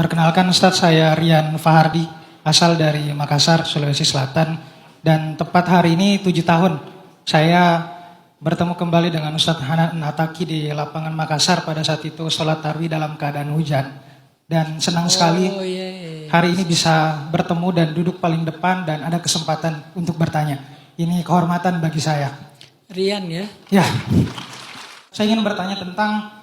Perkenalkan Ustadz, saya Rian Fahardi, asal dari Makassar, Sulawesi Selatan. Dan tepat hari ini 7 tahun saya bertemu kembali dengan Ustadz Hanan Ataki di lapangan Makassar pada saat itu sholat tarawih dalam keadaan hujan. Dan senang sekali hari ini bisa bertemu dan duduk paling depan dan ada kesempatan untuk bertanya. Ini kehormatan bagi saya. Rian ya? Ya, saya ingin bertanya tentang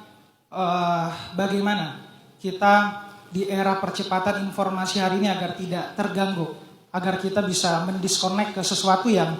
bagaimana kita di era percepatan informasi hari ini agar tidak terganggu, agar kita bisa mendisconnect ke sesuatu yang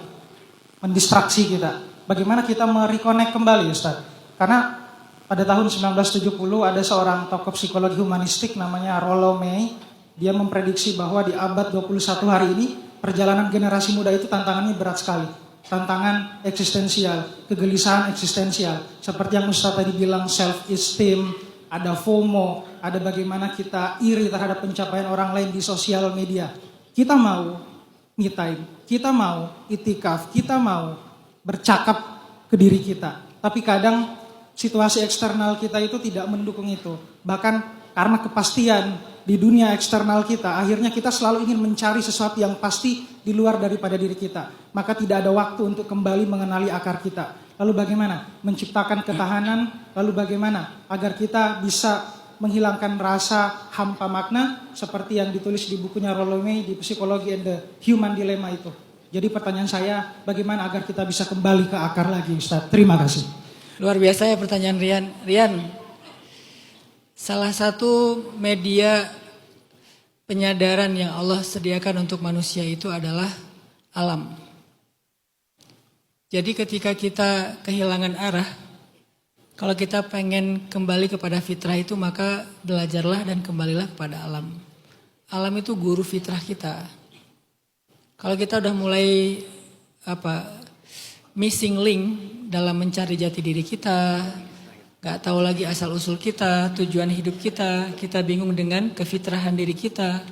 mendistraksi kita. Bagaimana kita mereconnect kembali, Ustaz? Karena pada tahun 1970 ada seorang tokoh psikologi humanistik namanya Rollo May. Dia memprediksi bahwa di abad 21 hari ini perjalanan generasi muda itu tantangannya berat sekali. Tantangan eksistensial, kegelisahan eksistensial. Seperti yang Ustaz tadi bilang, self-esteem, ada FOMO, ada bagaimana kita iri terhadap pencapaian orang lain di sosial media. Kita mau me time, kita mau itikaf, kita mau bercakap ke diri kita. Tapi kadang situasi eksternal kita itu tidak mendukung itu. Bahkan karena kepastian di dunia eksternal kita, akhirnya kita selalu ingin mencari sesuatu yang pasti di luar daripada diri kita. Maka tidak ada waktu untuk kembali mengenali akar kita. Lalu bagaimana menciptakan ketahanan, lalu bagaimana agar kita bisa menghilangkan rasa hampa makna seperti yang ditulis di bukunya Rollo May di Psychology and the Human Dilemma itu. Jadi pertanyaan saya, bagaimana agar kita bisa kembali ke akar lagi, Ustaz? Terima kasih. Luar biasa ya pertanyaan Rian. Rian, salah satu media penyadaran yang Allah sediakan untuk manusia itu adalah alam. Jadi ketika kita kehilangan arah, kalau kita pengen kembali kepada fitrah itu, maka belajarlah dan kembalilah kepada alam. Alam itu guru fitrah kita. Kalau kita udah mulai missing link dalam mencari jati diri kita, gak tahu lagi asal usul kita, tujuan hidup kita bingung dengan kefitrahan diri kita,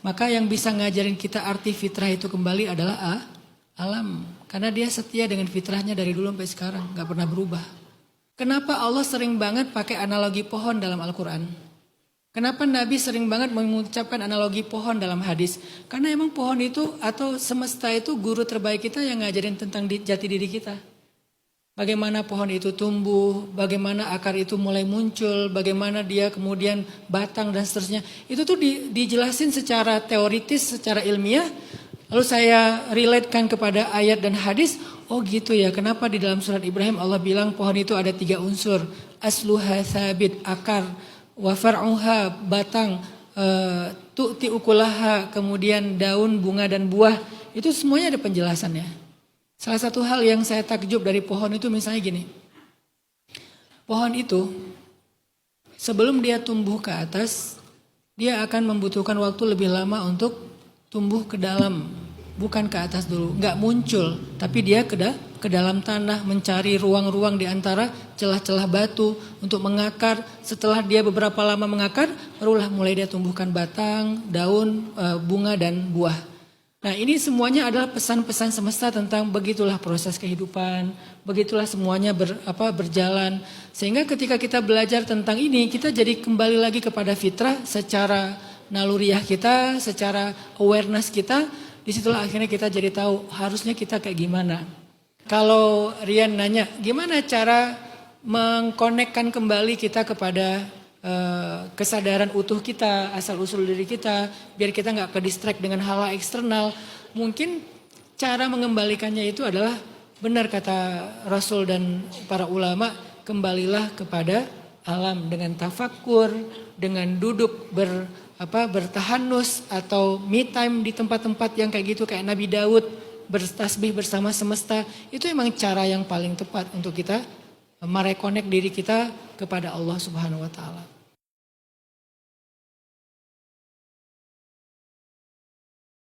maka yang bisa ngajarin kita arti fitrah itu kembali adalah alam. Karena dia setia dengan fitrahnya dari dulu sampai sekarang, gak pernah berubah. Kenapa Allah sering banget pakai analogi pohon dalam Al-Quran? Kenapa Nabi sering banget mengucapkan analogi pohon dalam hadis? Karena emang pohon itu atau semesta itu guru terbaik kita yang ngajarin tentang jati diri kita. Bagaimana pohon itu tumbuh, bagaimana akar itu mulai muncul, bagaimana dia kemudian batang dan seterusnya. Itu tuh dijelasin secara teoritis, secara ilmiah. Lalu saya relatekan kepada ayat dan hadis. Oh gitu ya, kenapa di dalam surat Ibrahim Allah bilang pohon itu ada 3 unsur. Asluha sabit, akar, wa far'uha, batang, tu'ti ukulaha, kemudian daun, bunga dan buah. Itu semuanya ada penjelasannya. Salah satu hal yang saya takjub dari pohon itu misalnya gini. Pohon itu sebelum dia tumbuh ke atas, dia akan membutuhkan waktu lebih lama untuk tumbuh ke dalam, bukan ke atas dulu. Nggak muncul, tapi dia ke dalam tanah mencari ruang-ruang di antara celah-celah batu untuk mengakar. Setelah dia beberapa lama mengakar, barulah mulai dia tumbuhkan batang, daun, bunga dan buah. Nah ini semuanya adalah pesan-pesan semesta tentang begitulah proses kehidupan, begitulah semuanya berjalan. Sehingga ketika kita belajar tentang ini, kita jadi kembali lagi kepada fitrah secara naluriah kita, secara awareness kita. Disitulah akhirnya kita jadi tahu harusnya kita kayak gimana. Kalau Rian nanya, gimana cara mengkonekkan kembali kita kepada kesadaran utuh kita, asal usul diri kita, biar kita nggak ke distract dengan hal eksternal. Mungkin cara mengembalikannya itu adalah benar kata Rasul dan para ulama, kembalilah kepada alam dengan tafakkur, dengan duduk bertahanus atau me time di tempat-tempat yang kayak gitu, kayak Nabi Daud bertasbih bersama semesta. Itu emang cara yang paling tepat untuk kita mereconnect diri kita kepada Allah Subhanahu wa taala.